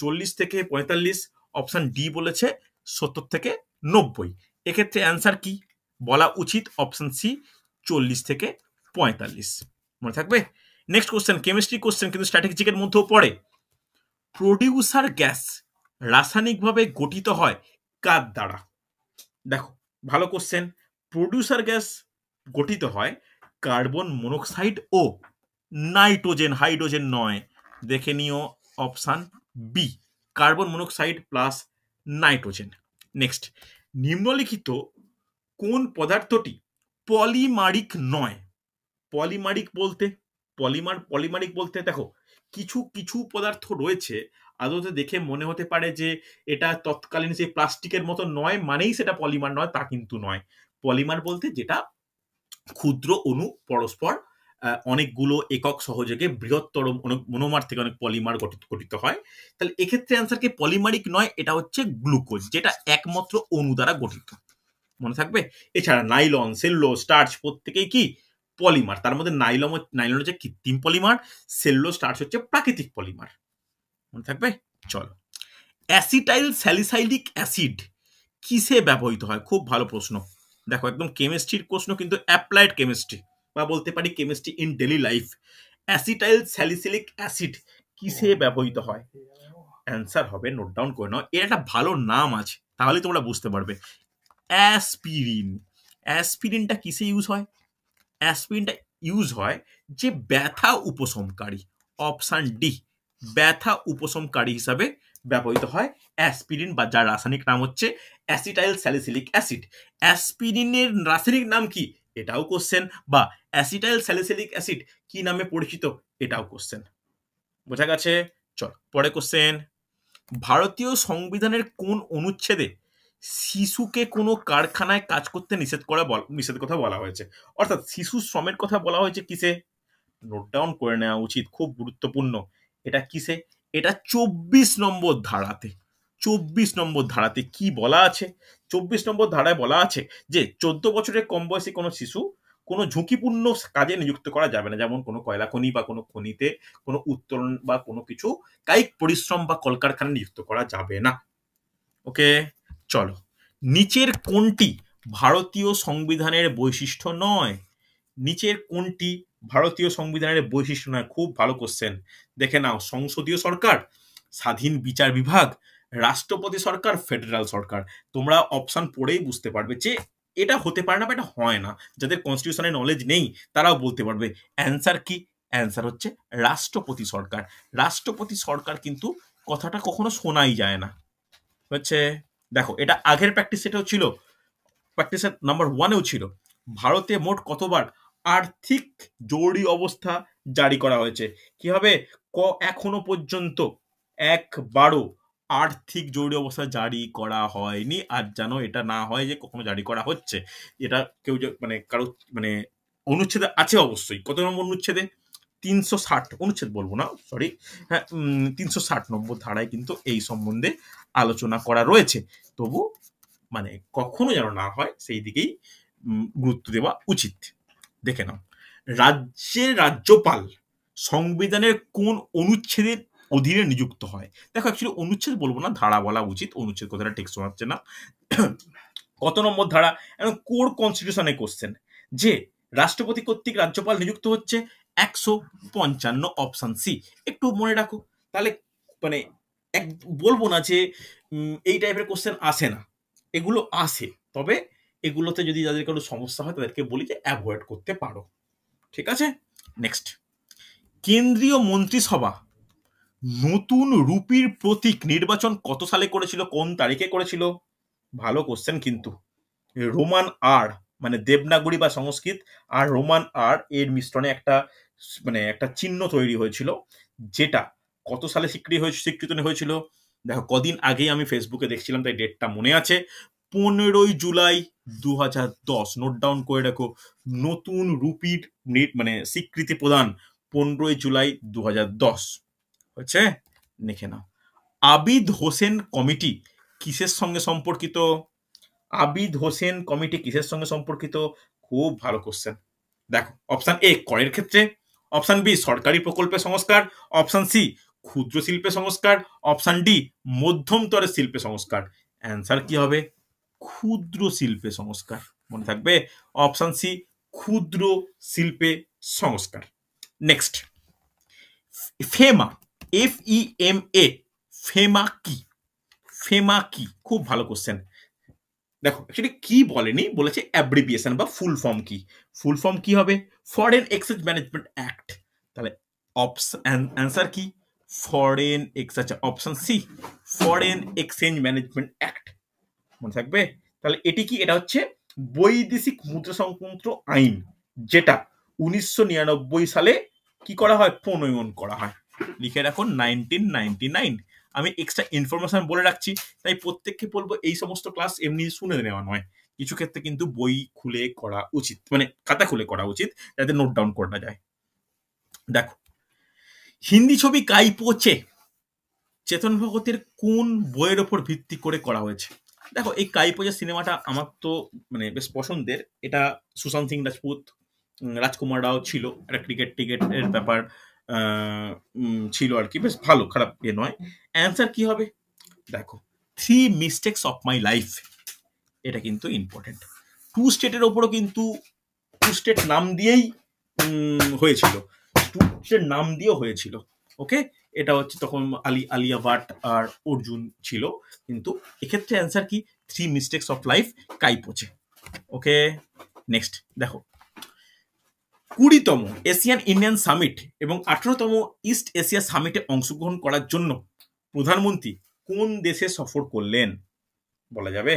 40 থেকে 45, অপশন ডি বলেছে 70 থেকে 90। এক্ষেত্রে অ্যান্সার কি বলা উচিত? অপশন সি, 40 থেকে 45। মনে থাকবে? নেক্সট কোশ্চেন, কেমিস্ট্রি কোশ্চেন, কিন্তু স্ট্র্যাটেজিকের মধ্যেও পড়ে। প্রডিউসার গ্যাস রাসায়নিকভাবে গঠিত হয় কার দ্বারা? দেখো, ভালো কোশ্চেন। প্রডিউসার গ্যাস গঠিত হয় কার্বন মনোক্সাইড ও নাইট্রোজেন, হাইড্রোজেন নয়। দেখে নিও option B, carbon monoxide plus nitrogen. Next, নিম্নলিখিত কোন পদার্থটি পলিমারিক নয়? পলিমারিক বলতে দেখো, কিছু পদার্থ রয়েছে আদতে দেখে মনে হতে পারে যে এটা তৎকালীন সেই প্লাস্টিকের মতো নয়, মানেই সেটা পলিমার নয়, তা কিন্তু নয়। পলিমার বলতে যেটা ক্ষুদ্র অণু পরস্পর অনেকগুলো একক সহযোগে বৃহত্তর মনোমার থেকে অনেক পলিমার গঠিত হয়। তাহলে এক্ষেত্রে অ্যান্সার কি পলিমারিক নয়, এটা হচ্ছে গ্লুকোজ, যেটা একমাত্র অণু দ্বারা গঠিত। মনে থাকবে? এছাড়া নাইলন, সেলুলোজ, স্টার্চ প্রত্যেকেই কি পলিমার। তার মধ্যে নাইলন হচ্ছে কৃত্রিম পলিমার, সেলুলোজ, স্টার্চ হচ্ছে প্রাকৃতিক পলিমার। মনে থাকবে? চলো, অ্যাসিটাইল স্যালিসাইলিক অ্যাসিড কিসে ব্যবহৃত হয়? খুব ভালো প্রশ্ন। দেখো, একদম কেমিস্ট্রির প্রশ্ন, কিন্তু অ্যাপ্লাইড কেমিস্ট্রি বা বলতে পারি chemistry in daily life. Acetyl salicylic acid কিসে ব্যবহৃত হয়? অ্যান্সার হবে, নোট ডাউন করে নাও, এর একটা ভালো নাম আছে, তাহলে তোমরা বুঝতে পারবে। অ্যাসপিরিন। অ্যাসপিরিনটা কিসে ইউজ হয়? অ্যাসপিরিনটা ইউজ হয় যে ব্যথা উপশমকারী। অপশান ডি, ব্যথা উপশমকারী হিসাবে ব্যবহৃত হয় অ্যাসপিরিন, বা যার রাসায়নিক নাম হচ্ছে অ্যাসিটাইল স্যালিসিলিক অ্যাসিড। অ্যাসপিরিনের রাসায়নিক নাম কি, এটাও কোশ্চেন, বা অ্যাসিটাইল স্যালিসিলিক অ্যাসিড কি নামে পরিচিত, এটাও কোশ্চেন। বোঝা গেছে? চল পরে কোশ্চেন, ভারতীয় সংবিধানের কোন অনুচ্ছেদে শিশুকে কোনো কারখানায় কাজ করতে নিষেধ কথা বলা হয়েছে? অর্থাৎ শিশু শ্রমের কথা বলা হয়েছে কিসে? নোট ডাউন করে নেওয়া উচিত, খুব গুরুত্বপূর্ণ। এটা কিসে? এটা 24 নম্বর ধারাতে। 24 নম্বর ধারাতে কি বলা আছে? 24 নম্বর ধারায় বলা আছে যে 14 বছরের কম বয়সী কোনো শিশু কোনো ঝুঁকিপূর্ণ কাজে নিযুক্ত করা যাবে না, যেমন কোনো কয়লা খনি বা কোনো খনিতে কোনো উত্তোলন বা কোনো কিছু কায়িক পরিশ্রম বা কলকারখানায় নিযুক্ত করা যাবে না। ওকে, চলো, নিচের কোনটি ভারতীয় সংবিধানের বৈশিষ্ট্য নয়? নিচের কোনটি ভারতীয় সংবিধানের বৈশিষ্ট্য নয়? খুব ভালো কোশ্চেন, দেখে নাও। সংসদীয় সরকার, স্বাধীন বিচার বিভাগ, রাষ্ট্রপতি সরকার, ফেডারেল সরকার। তোমরা অপশন পড়েই বুঝতে পারবে যে এটা হতে পারে না বা এটা হয় না। যাদের কনস্টিটিউশনের নলেজ নেই তারাও বলতে পারবে। অ্যান্সার কি? অ্যান্সার হচ্ছে রাষ্ট্রপতি সরকার। রাষ্ট্রপতি সরকার কিন্তু কথাটা কখনো শোনাই যায় না। হচ্ছে, দেখো, এটা আগের প্র্যাকটিস সেটাও ছিল, প্র্যাকটিসের নাম্বার 1-এও ছিল। ভারতে মোট কতবার আর্থিক জরুরি অবস্থা জারি করা হয়েছে? কি হবে? এখনো পর্যন্ত একবারও আর্থিক জরুরি অবস্থা জারি করা হয়নি। আর যেন এটা না হয় যে কখনো জারি করা হচ্ছে। এটা কেউ মানে কারো মানে অনুচ্ছেদে আছে অবশ্যই। কত নম্বর অনুচ্ছেদে? 360 অনুচ্ছেদ বলবো না, সরি, হ্যাঁ, 360 নম্বর ধারায় কিন্তু এই সম্বন্ধে আলোচনা করা রয়েছে। তবু মানে কখনো যেন না হয় সেই দিকেই গুরুত্ব দেওয়া উচিত। দেখে নাও, রাজ্যের রাজ্যপাল সংবিধানের কোন অনুচ্ছেদের অধীনে নিযুক্ত হয়? দেখো, অ্যাকচুয়ালি অনুচ্ছেদ বলবো না, ধারা বলা উচিত, অনুচ্ছেদ কথাটা ঠিক শোনাচ্ছে না। কত নম্বর ধারা? এখন কোর কনস্টিটিউশনে কোশ্চেন যে রাষ্ট্রপতি কর্তৃক রাজ্যপাল নিযুক্ত হচ্ছে 155, অপশন সি। একটু মনে রাখো, তাহলে মানে বলবো না যে এই টাইপের কোশ্চেন আসে না, এগুলো আসে, তবে এগুলোতে যদি যাদের কারো সমস্যা হয় তাদেরকে বলি যে অ্যাভয়েড করতে পারো। ঠিক আছে, নেক্সট, কেন্দ্রীয় মন্ত্রিসভা নতুন রুপির প্রতীক নির্বাচন কত সালে করেছিল, কোন তারিখে করেছিল? ভালো কোশ্চেন কিন্তু। রোমান আর, মানে দেবনাগরী বা সংস্কৃত আর রোমান আর এর মিশ্রণে একটা মানে একটা চিহ্ন তৈরি হয়েছিল, যেটা কত সালে স্বীকৃত হয়েছিল? দেখো, কদিন আগেই আমি ফেসবুকে দেখছিলাম, তাই ডেটটা মনে আছে, 15 জুলাই 2010। নোট ডাউন করে রাখো, নতুন রুপির মানে স্বীকৃতি প্রদান 15 জুলাই 2010 হচ্ছে। দেখে নাও, আবিদ হোসেন কমিটি কিসের সঙ্গে সম্পর্কিত? আবিদ হোসেন কমিটি কিসের সঙ্গে সম্পর্কিত? খুব ভালো কোশ্চেন। দেখো, অপশন এ করের ক্ষেত্রে, অপশন বি সরকারি প্রকল্পের সংস্কার, অপশন সি ক্ষুদ্র শিল্পের সংস্কার, অপশন ডি মধ্যম স্তরের শিল্পের সংস্কার। অ্যান্সার কি হবে? ক্ষুদ্র শিল্পের সংস্কার। মনে থাকবে, অপশন সি ক্ষুদ্র শিল্পে সংস্কার। নেক্সট, ফেমা, FEMA, ফেমা কি? ফেমা কি? খুব ভালো কোশ্চেন। দেখো, অ্যাকচুয়ালি কি বলেনি, বলেছে অ্যাব্রিভিয়েশন বা ফুল ফর্ম কি। ফুল ফর্ম কি হবে? Foreign exchange management act. তাহলে অ্যান্সার কি? ফরেন আচ্ছা, option C foreign exchange management act. মনে থাকবে। তাহলে এটি কি? এটা হচ্ছে বৈদেশিক মুদ্রা সংক্রান্ত আইন, যেটা 1999 সালে কি করা হয়? প্রণয়ন করা হয়। লিখে রাখো 1999। আমি এক্সট্রা ইনফরমেশন বলে রাখছি, তাই প্রত্যেককে বলবো এই সমস্ত ক্লাস এমনি শুনে নেওয়া নয়, কিছু ক্ষেত্রে কিন্তু বই খুলে করা উচিত, মানে খাতা খুলে করা উচিত, যাতে নোট ডাউন করা যায়। দেখো, হিন্দি ছবি কাইপোচে চেতন ভগতের কোন বইয়ের ওপর ভিত্তি করে করা হয়েছে? দেখো, এই কাইপোচে সিনেমাটা আমার তো মানে বেশ পছন্দের। এটা সুশান্ত সিং রাজপুত, রাজকুমার রাও ছিল, একটা ক্রিকেটের ব্যাপার ছিল আর কি, বেশ ভালো, খারাপ নয়। অ্যান্সার কি হবে? দেখো, 3 মিস্টেকস অফ মাই লাইফ, এটা কিন্তু ইম্পর্টেন্ট। 2 স্টেটের ওপরও কিন্তু 2 স্টেট নাম দিয়েই হয়েছিল, 2 স্টেট নাম দিয়েও হয়েছিল। ওকে, এটা হচ্ছে তখন আলিয়া ভাট আর অর্জুন ছিল, কিন্তু এক্ষেত্রে অ্যান্সার কি? 3 mistakes of life, Kai Po Che. Okay, next দেখো, 20তম এশিয়ান ইন্ডিয়ান সামিট এবং 18তম ইস্ট এশিয়া সামিটে অংশগ্রহণ করার জন্য প্রধানমন্ত্রী কোন দেশে সফর করলেন বলা যাবে?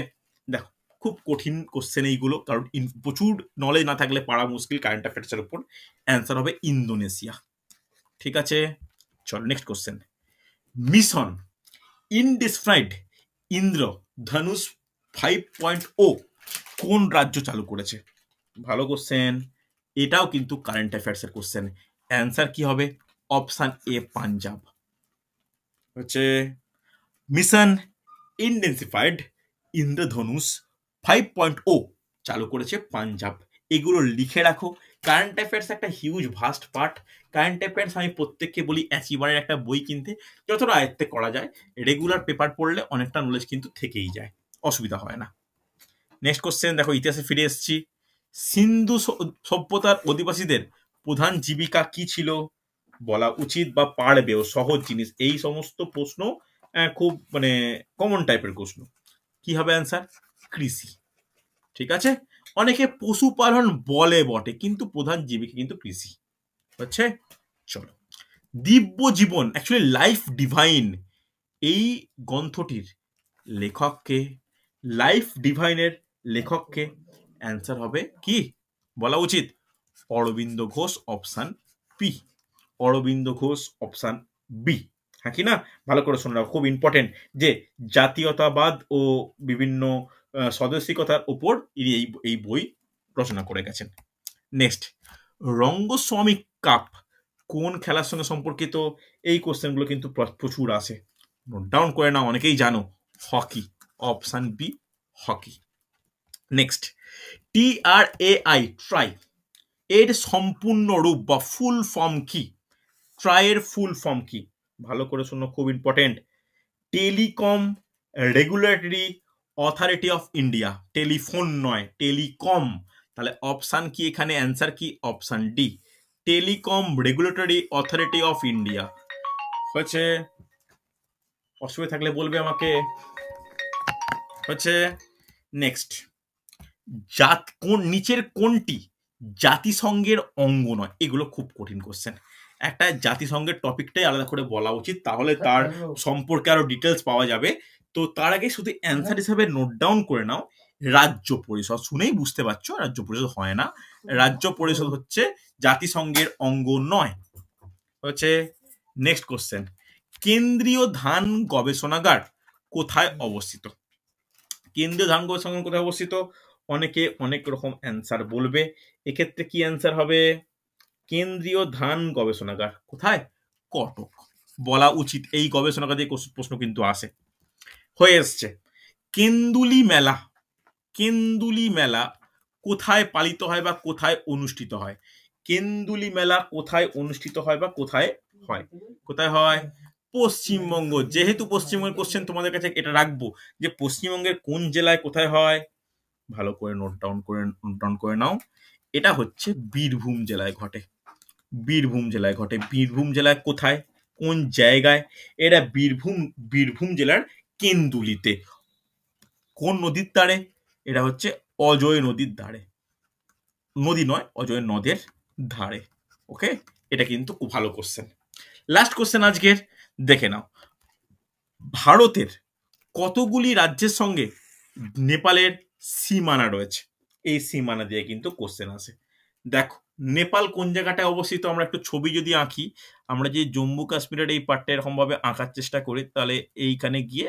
দেখো খুব কঠিন কোশ্চেন এইগুলো, কারণ প্রচুর নলেজ না থাকলে পারা মুশকিল কারেন্ট অ্যাফেয়ার্সের উপর। অ্যান্সার হবে ইন্দোনেশিয়া। ঠিক আছে, চলো next question. Mission ইনডিসফ্রাইড Indra Dhanush 5.0 কোন রাজ্য চালু করেছে? ভালো কোশ্চেন, এটাও কিন্তু কারেন্ট অ্যাফেয়ার্সের কোশ্চেন। অ্যান্সার কি হবে? Option A Punjab. হচ্ছে মিশন ইনটেন্সিফাইড ইন্দ্রধনুষ 5.0 চালু করেছে পাঞ্জাব। এগুলো লিখে রাখো। কারেন্ট অ্যাফেয়ার্স একটা huge vast part. Current affairs আমি প্রত্যেককে বলি অ্যাচিভারের একটা বই কিনতে, যতটা আয়ত্তে করা যায়। রেগুলার পেপার পড়লে অনেকটা নলেজ কিন্তু থেকেই যায়, অসুবিধা হয় না। নেক্সট কোশ্চেন দেখো, ইতিহাসে ফিরে এসেছি। সিন্ধু সভ্যতার অধিবাসীদের প্রধান জীবিকা কি ছিল বলা উচিত বা পারবেও, সহজ জিনিস। এই সমস্ত প্রশ্ন খুব মানে কমন টাইপের প্রশ্ন। কি হবে অ্যান্সার? কৃষি। ঠিক আছে, অনেকে পশুপালন বলে বটে, কিন্তু প্রধান জীবিকা কিন্তু কৃষি হচ্ছে। চলো, দিব্য জীবন অ্যাকচুয়ালি লাইফ ডিভাইন, এই গ্রন্থটির লেখককে? লাইফ ডিভাইনের লেখককে? অ্যান্সার হবে কি বলা উচিত? Aurobindo Ghosh, option P. Aurobindo Ghosh, option B. হ্যাঁ কি না? ভালো করে শুনে রাখো, খুব ইম্পর্টেন্ট, যে জাতীয়তাবাদ ও বিভিন্ন স্বদেশিকতার উপর ইনি এই বই রচনা করে গেছেন। নেক্সট, রঙ্গস্বামী কাপ কোন খেলার সঙ্গে সম্পর্কিত? এই কোশ্চেনগুলো কিন্তু প্রচুর আসে, নোট ডাউন করে নাও, অনেকেই জানো। Hockey, option B hockey. Next, TRAI TRAI এর সম্পূর্ণ রূপ বা ফুল ফর্ম কি? ট্রাইয়ের ফুল ফর্ম কি? ভালো করে শোনো, খুব important. Telecom regulatory authority of India. Telephone নয়, টেলিকম। তাহলে অপশান কি এখানে? অ্যান্সার কি? Option D, telecom regulatory authority of India হচ্ছে। অসুবিধা থাকলে বলবে আমাকে। হচ্ছে নেক্সট, নিচের কোনটি জাতিসংঘের অঙ্গ নয়? এগুলো খুব কঠিন কোশ্চেন। একটা জাতিসংঘের টপিকটাই আলাদা করে বলা উচিত, তাহলে তার সম্পর্কে আরো ডিটেলস পাওয়া যাবে। তো তার আগে শুধু অ্যান্সার হিসাবে নোট ডাউন করে নাও, রাজ্য পরিষদ। শুনেই বুঝতে পারছো রাজ্য পরিষদ হয় না। রাজ্য পরিষদ হচ্ছে জাতিসংঘের অঙ্গ নয়। হচ্ছে নেক্সট কোশ্চেন, কেন্দ্রীয় ধান গবেষণাগার কোথায় অবস্থিত? কেন্দ্রীয় ধান গবেষণাগার কোথায় অবস্থিত? অনেকে অনেক রকম অ্যান্সার বলবে। এক্ষেত্রে কি অ্যান্সার হবে? কেন্দ্রীয় ধান গবেষণাগার কোথায়? কটক বলা উচিত। এই গবেষণাগার দিয়ে প্রশ্ন কিন্তু আসে, হয়ে এসছে। কেন্দুলি মেলা, কেন্দুলি মেলা কোথায় পালিত হয় বা কোথায় অনুষ্ঠিত হয়? কেন্দুলি মেলা কোথায় অনুষ্ঠিত হয় বা কোথায় হয়? কোথায় হয়? পশ্চিমবঙ্গ। যেহেতু পশ্চিমবঙ্গের কোশ্চেন, তোমাদের কাছে এটা রাখবো যে পশ্চিমবঙ্গের কোন জেলায় কোথায় হয়। ভালো করে নোট ডাউন করে নাও। এটা হচ্ছে বীরভূম জেলায় ঘটে। বীরভূম জেলায় ঘটে। বীরভূম জেলায় কোথায়, কোন জায়গায়? এটা বীরভূম জেলার কেন্দুলিতে। কোন নদীর ধারে? এটা হচ্ছে অজয় নদীর ধারে। নদী নয়, অজয় নদের ধারে। ওকে, এটা কিন্তু খুব ভালো কোশ্চেন। লাস্ট কোশ্চেন আজকের, দেখে নাও। ভারতের কতগুলি রাজ্যের সঙ্গে নেপালের সীমানা রয়েছে? এই সীমানা দিয়ে কিন্তু কোশ্চেন আসে। দেখো, নেপাল কোন জায়গাটায় অবস্থিত? আমরা একটু ছবি যদি আঁকি, আমরা যে জম্মু কাশ্মীরের এই পার্টটা এরকম ভাবে আঁকার চেষ্টা করি, তাহলে এইখানে গিয়ে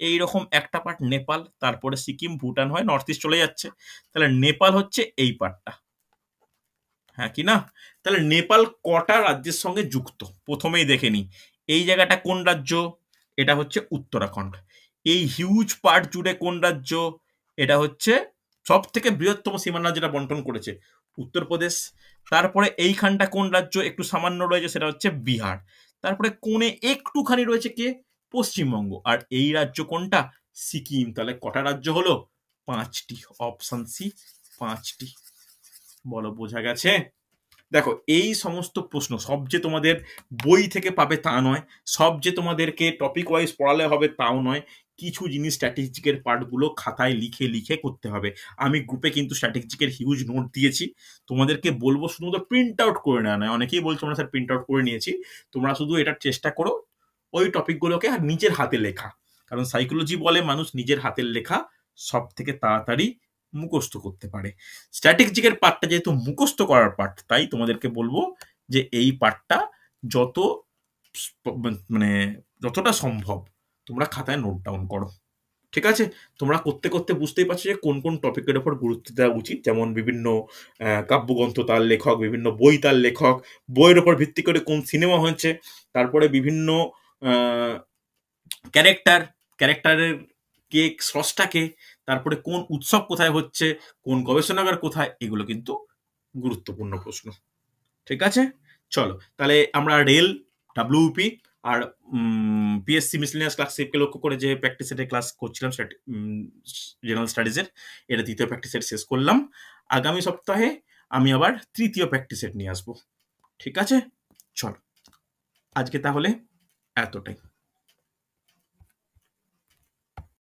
এইরকম একটা পার্ট নেপাল, তারপরে সিকিম, ভুটান হয়, নর্থ ইস্ট চলে যাচ্ছে। তাহলে নেপাল হচ্ছে এই পার্টটা, হ্যাঁ কি না? তাহলে নেপাল কটা রাজ্যের সঙ্গে যুক্ত? প্রথমেই দেখে নি, এই জায়গাটা কোন রাজ্য? এটা হচ্ছে উত্তরাখণ্ড। এই হিউজ পার্ট জুড়ে কোন রাজ্য? এটা হচ্ছে সব থেকে বৃহত্তম সীমানা যেটা বন্টন করেছে, উত্তরপ্রদেশ। তারপরে এইখানটা কোন রাজ্য? একটু সামান্য রয়েছে, সেটা হচ্ছে বিহার। তারপরে কোণে একটুখানি রয়েছে কে? পশ্চিমবঙ্গ। আর এই রাজ্য কোনটা? সিকিম। তাহলে কটা রাজ্য হলো? 5টি। অপশন সি, 5টি। বলো, বোঝা গেছে? দেখো, এই সমস্ত প্রশ্ন সব যে তোমাদের বই থেকে পাবে তা নয়, সব যে তোমাদেরকে টপিক ওয়াইজ পড়ালে হবে তাও নয়। কিছু জিনিস স্ট্র্যাটেজিকের পার্টগুলো খাতায় লিখে লিখে করতে হবে। আমি গ্রুপে কিন্তু স্ট্র্যাটেজিকের হিউজ নোট দিয়েছি, তোমাদেরকে বলবো শুধুমাত্র প্রিন্ট আউট করে নেওয়া নয়। অনেকেই বলছো আমরা স্যার প্রিন্ট আউট করে নিয়েছি, তোমরা শুধু এটার চেষ্টা করো ওই টপিকগুলোকে আর নিজের হাতে লেখা। কারণ সাইকোলজি বলে মানুষ নিজের হাতের লেখা সব থেকে তাড়াতাড়ি মুখস্থ করতে পারে। স্ট্র্যাটেজিকের পার্টটা যেহেতু মুখস্থ করার পার্ট, তাই তোমাদেরকে বলবো যে এই পার্টটা যত মানে যতটা সম্ভব তোমরা খাতায় নোট ডাউন করো। ঠিক আছে? তোমরা করতে করতে বুঝতেই পারছো যে কোন কোন টপিকের ওপর গুরুত্ব দেওয়া উচিত, যেমন বিভিন্ন কাব্যগ্রন্থ তার লেখক, বিভিন্ন বই তার লেখক, বইয়ের ওপর ভিত্তি করে কোন সিনেমা হয়েছে, তারপরে বিভিন্ন ক্যারেক্টারের কে, স্রষ্টাকে, তারপরে কোন উৎসব কোথায় হচ্ছে, কোন গবেষণাগার কোথায়, এগুলো কিন্তু গুরুত্বপূর্ণ প্রশ্ন। ঠিক আছে? চলো তাহলে আমরা রেল, ডাব্লিউপি আর পিএসসি মিসলিনিয়াস ক্লাসিপকে লক্ষ্য করে যে প্র্যাকটিস সেটের ক্লাস করছিলাম জেনারেল স্টাডিজের, এটা দ্বিতীয় প্র্যাকটিস সেট শেষ করলাম। আগামী সপ্তাহে আমি আবার তৃতীয় প্র্যাকটিস সেট নিয়ে আসবো। ঠিক আছে? চলো আজকে তাহলে এতটাই।